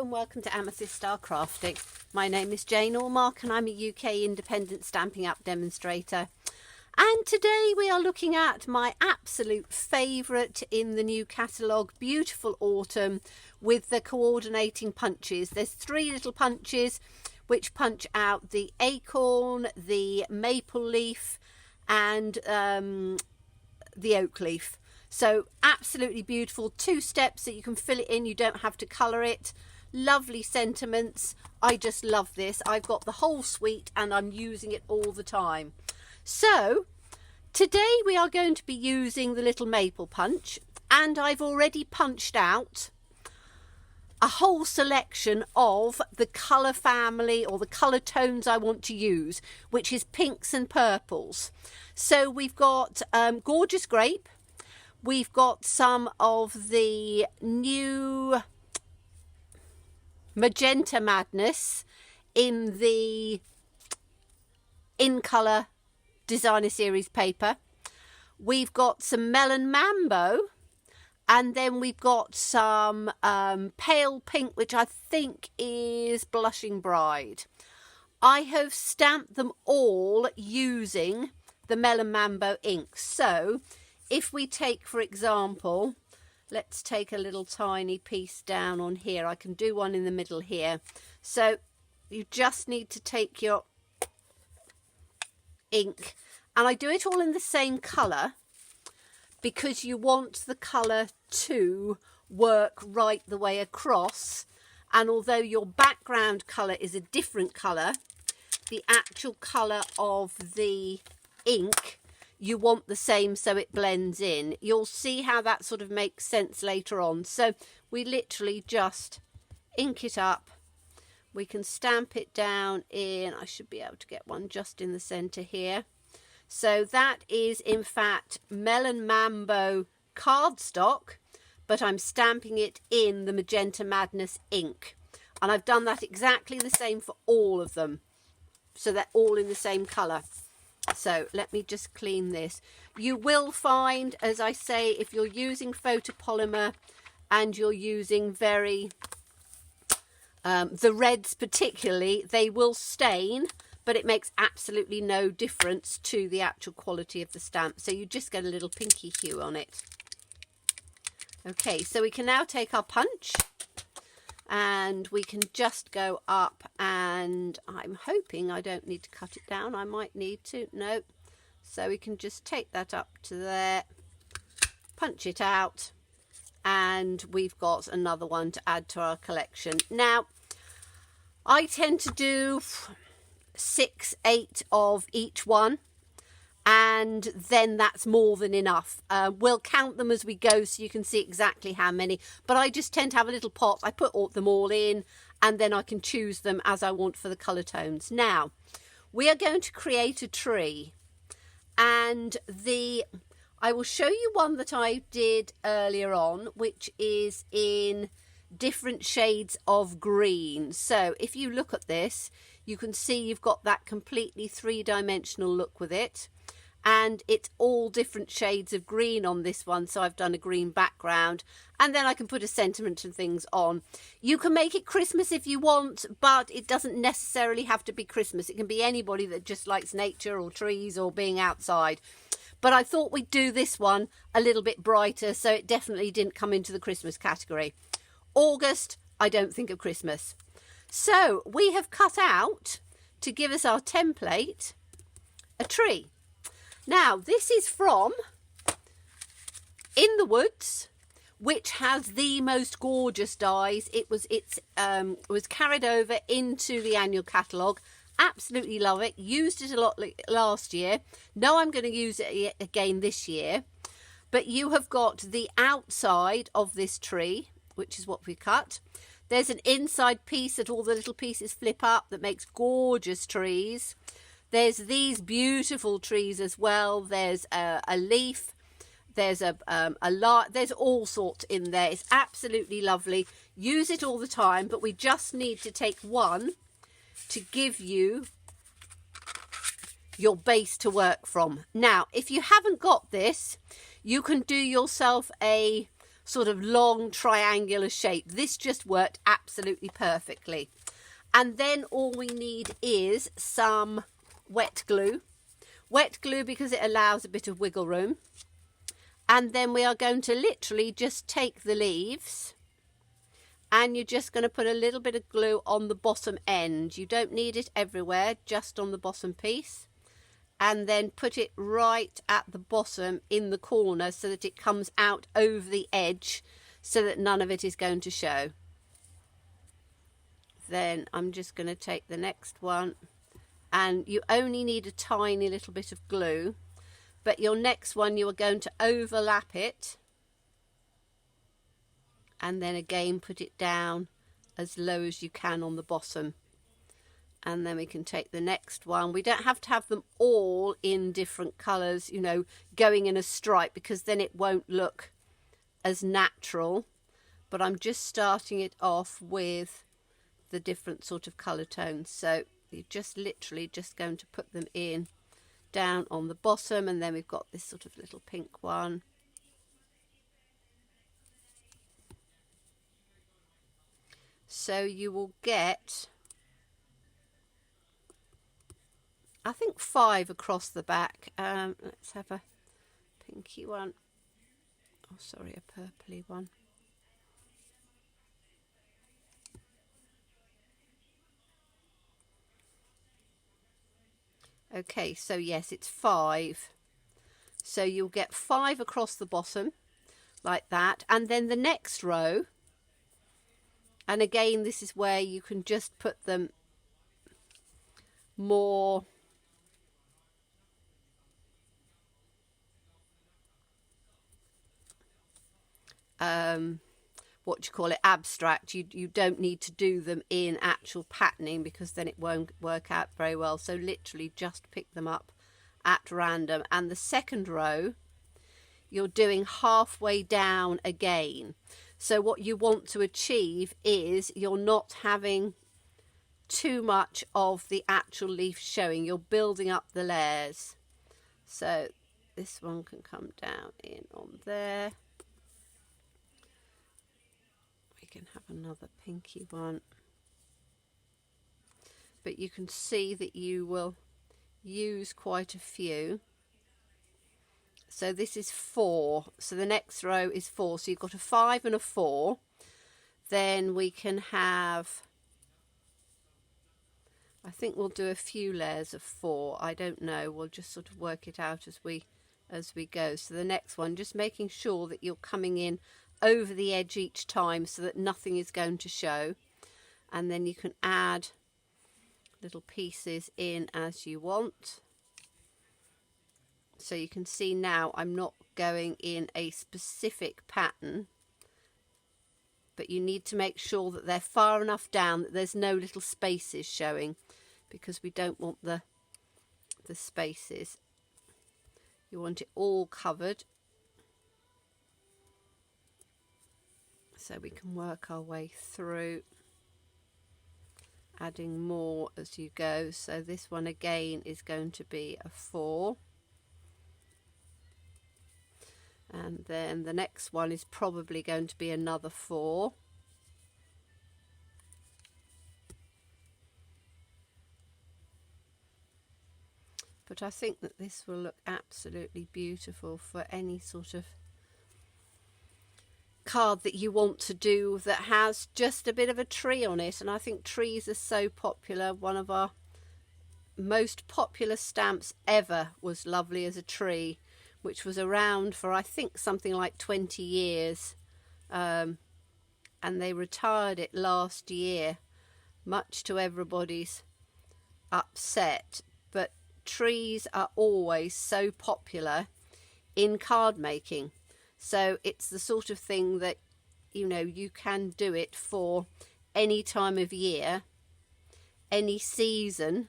and welcome to Amethyst Style Crafting. My name is Jane Allmark and I'm a UK independent Stampin' Up demonstrator. And today we are looking at my absolute favourite in the new catalogue, Beautiful Autumn, with the coordinating punches. There's 3 little punches which punch out the acorn, the maple leaf and the oak leaf. So absolutely beautiful. 2 steps that you can fill it in. You don't have to colour it. Lovely sentiments. I just love this. I've got the whole suite and I'm using it all the time. So today we are going to be using the little maple punch, and I've already punched out a whole selection of the colour family or the colour tones I want to use, which is pinks and purples. So we've got Gorgeous Grape. We've got some of the new Magenta Madness in the In Colour Designer Series paper. We've got some Melon Mambo, and then we've got some pale pink, which I think is Blushing Bride. I have stamped them all using the Melon Mambo ink. So if we take, for example, let's take a little tiny piece down on here. I can do one in the middle here. So you just need to take your ink, and I do it all in the same colour because you want the colour to work right the way across. And although your background colour is a different colour, the actual colour of the ink you want the same so it blends in. You'll see how that sort of makes sense later on. So we literally just ink it up. We can stamp it down in, I should be able to get one just in the centre here. So that is in fact Melon Mambo cardstock, but I'm stamping it in the Magenta Madness ink. And I've done that exactly the same for all of them. So they're all in the same colour. So let me just clean this. You will find, as I say, if you're using photopolymer and you're using the reds particularly, they will stain, but it makes absolutely no difference to the actual quality of the stamp. So you just get a little pinky hue on it. Okay, so we can now take our punch and we can just go up, and I'm hoping I don't need to cut it down. I might need to. No. So we can just take that up to there, punch it out, and we've got another one to add to our collection. Now, I tend to do 6, 8 of each one, and then that's more than enough. We'll count them as we go so you can see exactly how many, but I just tend to have a little pot. I put them all in, and then I can choose them as I want for the colour tones. Now, we are going to create a tree, and I will show you one that I did earlier on, which is in different shades of green. So if you look at this, you can see you've got that completely 3-dimensional look with it, and it's all different shades of green on this one. So I've done a green background, and then I can put a sentiment and things on. You can make it Christmas if you want, but it doesn't necessarily have to be Christmas. It can be anybody that just likes nature or trees or being outside. But I thought we'd do this one a little bit brighter, so it definitely didn't come into the Christmas category. August, I don't think of Christmas. So we have cut out, to give us our template, a tree. Now this is from In the Woods, which has the most gorgeous dies. It was carried over into the annual catalogue. Absolutely love it. Used it a lot last year. Know I'm going to use it again this year. But you have got the outside of this tree, which is what we cut. There's an inside piece that all the little pieces flip up that makes gorgeous trees. There's these beautiful trees as well. There's a leaf. There's there's all sorts in there. It's absolutely lovely. Use it all the time, but we just need to take one to give you your base to work from. Now, if you haven't got this, you can do yourself a sort of long triangular shape. This just worked absolutely perfectly. And then all we need is some wet glue. Wet glue because it allows a bit of wiggle room. And then we are going to literally just take the leaves and you're just going to put a little bit of glue on the bottom end. You don't need it everywhere, just on the bottom piece. And then put it right at the bottom in the corner so that it comes out over the edge so that none of it is going to show. Then I'm just going to take the next one, and you only need a tiny little bit of glue, but your next one you are going to overlap it and then again put it down as low as you can on the bottom. And then we can take the next one. We don't have to have them all in different colours, you know, going in a stripe, because then it won't look as natural. But I'm just starting it off with the different sort of colour tones. So you're just literally just going to put them in down on the bottom, and then we've got this sort of little pink one. So you will get, I think, 5 across the back. Let's have a pinky one. Oh, sorry, a purpley one. Okay, so yes, it's 5. So you'll get 5 across the bottom, like that. And then the next row, and again, this is where you can just put them more what do you call it, abstract. You don't need to do them in actual patterning, because then it won't work out very well. So literally just pick them up at random. And the second row you're doing halfway down again. So what you want to achieve is you're not having too much of the actual leaf showing. You're building up the layers. So this one can come down in on there. Can have another pinky one, but you can see that you will use quite a few. So this is 4, so the next row is 4, so you've got a 5 and a 4. Then we can have, I think we'll do a few layers of 4, I don't know, we'll just sort of work it out as we go. So the next one, just making sure that you're coming in over the edge each time so that nothing is going to show, and then you can add little pieces in as you want. So you can see now I'm not going in a specific pattern, but you need to make sure that they're far enough down that there's no little spaces showing, because we don't want the spaces. You want it all covered. So we can work our way through, adding more as you go. So this one again is going to be a 4. And then the next one is probably going to be another 4. But I think that this will look absolutely beautiful for any sort of card that you want to do that has just a bit of a tree on it. And I think trees are so popular. One of our most popular stamps ever was Lovely as a Tree, which was around for I think something like 20 years, and they retired it last year, much to everybody's upset. But trees are always so popular in card making. So it's the sort of thing that, you know, you can do it for any time of year, any season,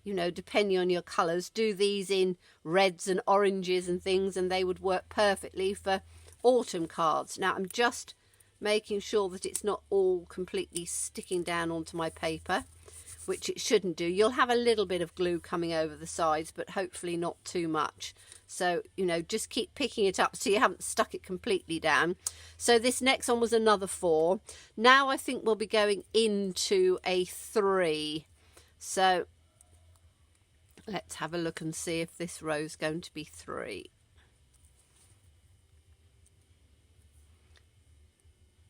you know, depending on your colours. Do these in reds and oranges and things, and they would work perfectly for autumn cards. Now I'm just making sure that it's not all completely sticking down onto my paper, which it shouldn't do. You'll have a little bit of glue coming over the sides, but hopefully not too much. So, you know, just keep picking it up so you haven't stuck it completely down. So this next one was another 4. Now I think we'll be going into a 3. So let's have a look and see if this row is going to be 3.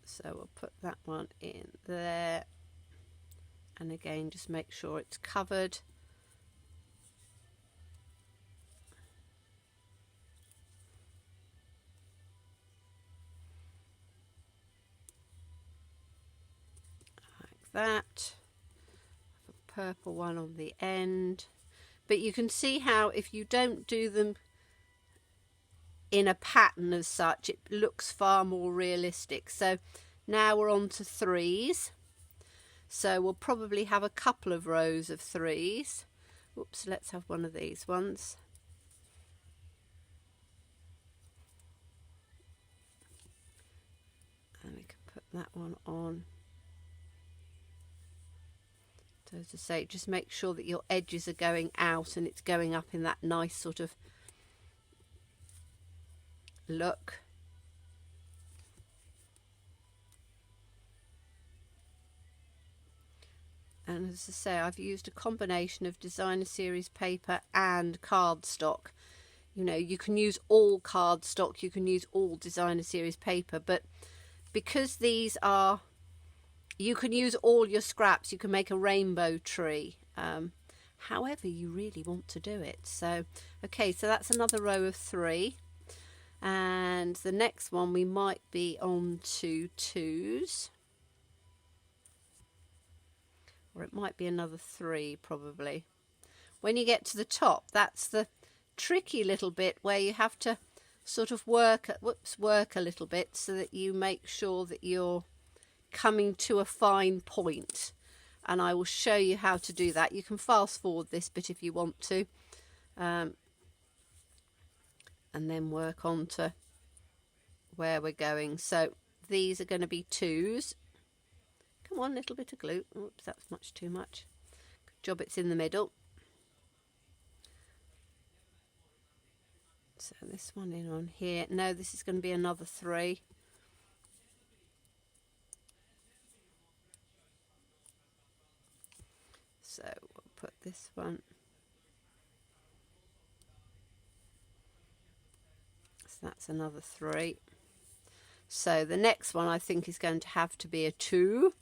So we'll put that one in there. And again, just make sure it's covered. Like that. A purple one on the end. But you can see how if you don't do them in a pattern as such, it looks far more realistic. So now we're on to 3s. So we'll probably have a couple of rows of 3s. Oops, let's have one of these ones. And we can put that one on. So as I say, just make sure that your edges are going out and it's going up in that nice sort of look. And as I say, I've used a combination of designer series paper and cardstock. You know, you can use all cardstock, you can use all designer series paper, but because these are, you can use all your scraps, you can make a rainbow tree, however you really want to do it. So, okay, so that's another row of 3. And the next one we might be on to 2s. Or it might be another 3 probably. When you get to the top, that's the tricky little bit where you have to sort of work a little bit so that you make sure that you're coming to a fine point. And I will show you how to do that. You can fast forward this bit if you want to. And then work on to where we're going. So these are going to be 2s. Come on, little bit of glue. Oops, that's much too much. Good job it's in the middle. So this one in on here. No, this is going to be another 3. So we'll put this one. So that's another 3. So the next one I think is going to have to be a 2.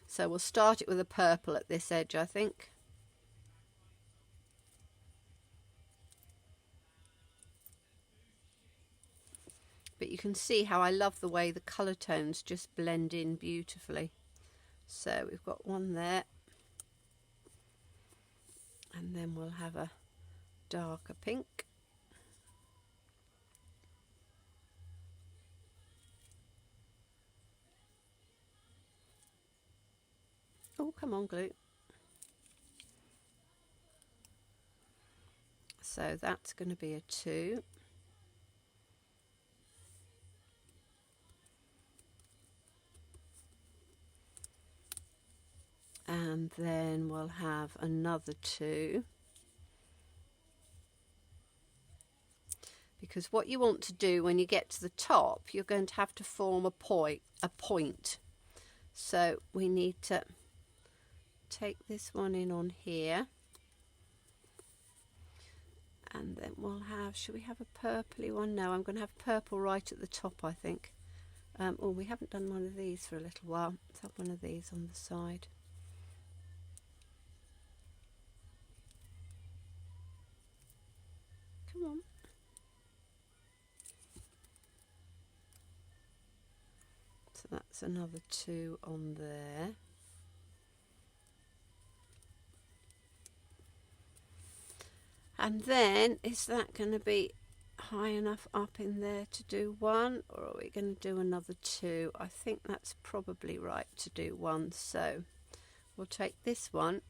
So we'll start it with a purple at this edge, I think. But you can see how I love the way the colour tones just blend in beautifully. So we've got one there. And then we'll have a darker pink. Oh, come on, glue. So that's going to be a 2. And then we'll have another 2. Because what you want to do when you get to the top, you're going to have to form a point. So we need to take this one in on here. And then we'll have, should we have a purpley one? No, I'm going to have purple right at the top, I think. Oh, we haven't done one of these for a little while. Let's have one of these on the side. Come on. So that's another 2 on there. And then, is that going to be high enough up in there to do 1, or are we going to do another 2? I think that's probably right to do 1. So we'll take this one.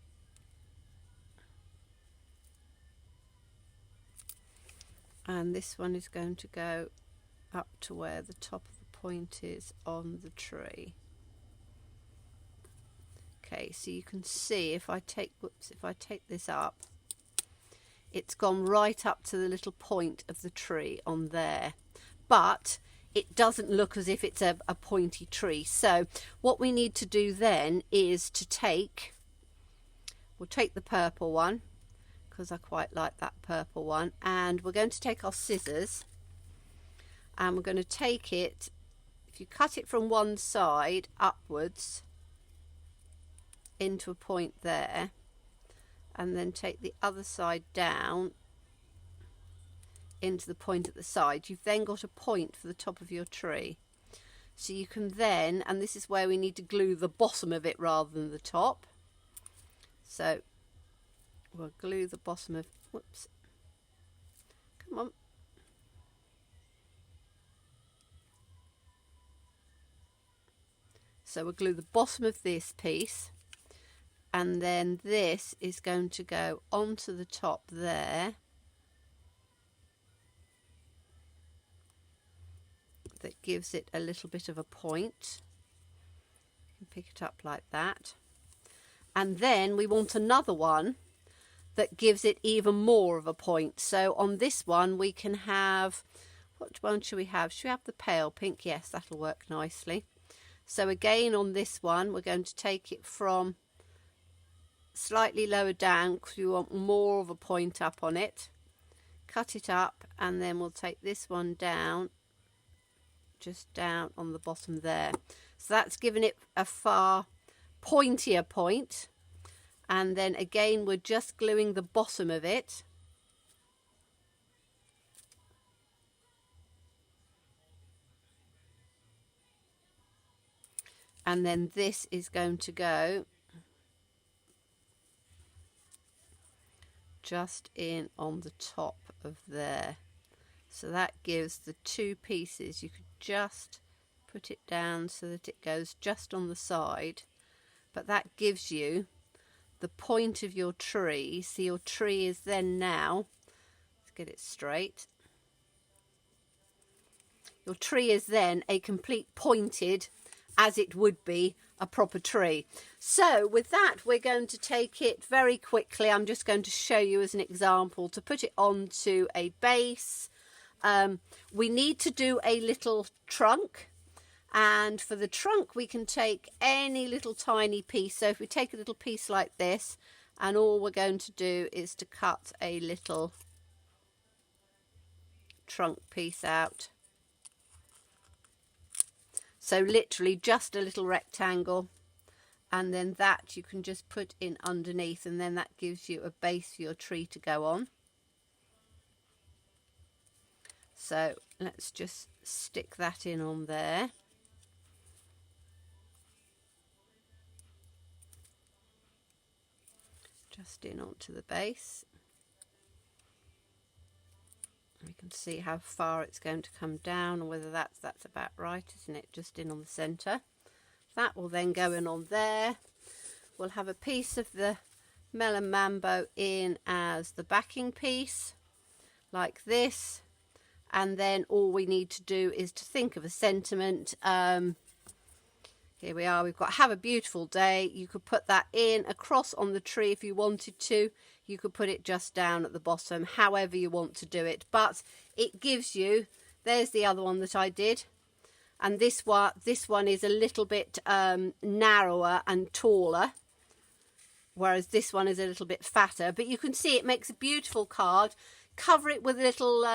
And this one is going to go up to where the top of the point is on the tree. Okay, so you can see if I take, if I take this up, it's gone right up to the little point of the tree on there, but it doesn't look as if it's a pointy tree. So what we need to do then is to we'll take the purple one, because I quite like that purple one, and we're going to take our scissors and we're going to take it, if you cut it from one side upwards into a point there, and then take the other side down into the point at the side, you've then got a point for the top of your tree. So you can then, and this is where we need to glue the bottom of it rather than the top. So we'll glue the bottom of, whoops, come on. So we'll glue the bottom of this piece, and then this is going to go onto the top there. That gives it a little bit of a point. You can pick it up like that. And then we want another one that gives it even more of a point. So on this one we can have, what one should we have? Should we have the pale pink? Yes, that'll work nicely. So again on this one we're going to take it from slightly lower down because we want more of a point up on it. Cut it up, and then we'll take this one down, just down on the bottom there. So that's given it a far pointier point. And then again we're just gluing the bottom of it. And then this is going to go just in on the top of there. So that gives the two pieces, you could just put it down so that it goes just on the side, but that gives you the point of your tree. So your tree is then now, let's get it straight, your tree is then a complete pointed, as it would be a proper tree. So with that we're going to take it very quickly. I'm just going to show you as an example to put it onto a base. We need to do a little trunk, and for the trunk we can take any little tiny piece. So if we take a little piece like this, and all we're going to do is to cut a little trunk piece out. So literally just a little rectangle, and then that you can just put in underneath, and then that gives you a base for your tree to go on. So let's just stick that in on there. Just in onto the base. We can see how far it's going to come down, and whether that's about right, isn't it? Just in on the centre. That will then go in on there. We'll have a piece of the Melon Mambo in as the backing piece, like this. And then all we need to do is to think of a sentiment. Here we are, we've got "have a beautiful day." You could put that in across on the tree if you wanted to. You could put it just down at the bottom, however you want to do it. But it gives you, there's the other one that I did. And this one is a little bit narrower and taller, whereas this one is a little bit fatter. But you can see it makes a beautiful card. Cover it with little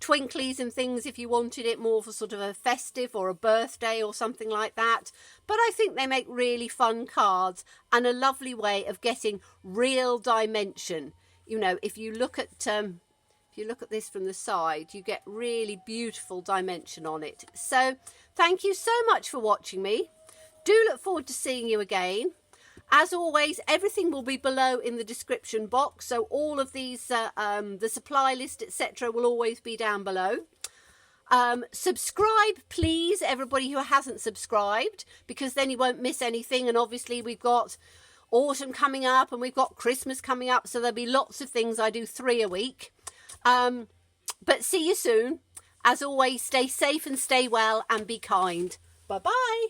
twinklies and things if you wanted it more for sort of a festive or a birthday or something like that. But I think they make really fun cards and a lovely way of getting real dimension. You know, if you look at this from the side, you get really beautiful dimension on it. So thank you so much for watching me. Do look forward to seeing you again. As always, everything will be below in the description box, so all of these, the supply list, etc., will always be down below. Subscribe, please, everybody who hasn't subscribed, because then you won't miss anything. And obviously we've got autumn coming up and we've got Christmas coming up, so there'll be lots of things. I do 3 a week. But see you soon. As always, stay safe and stay well and be kind. Bye-bye.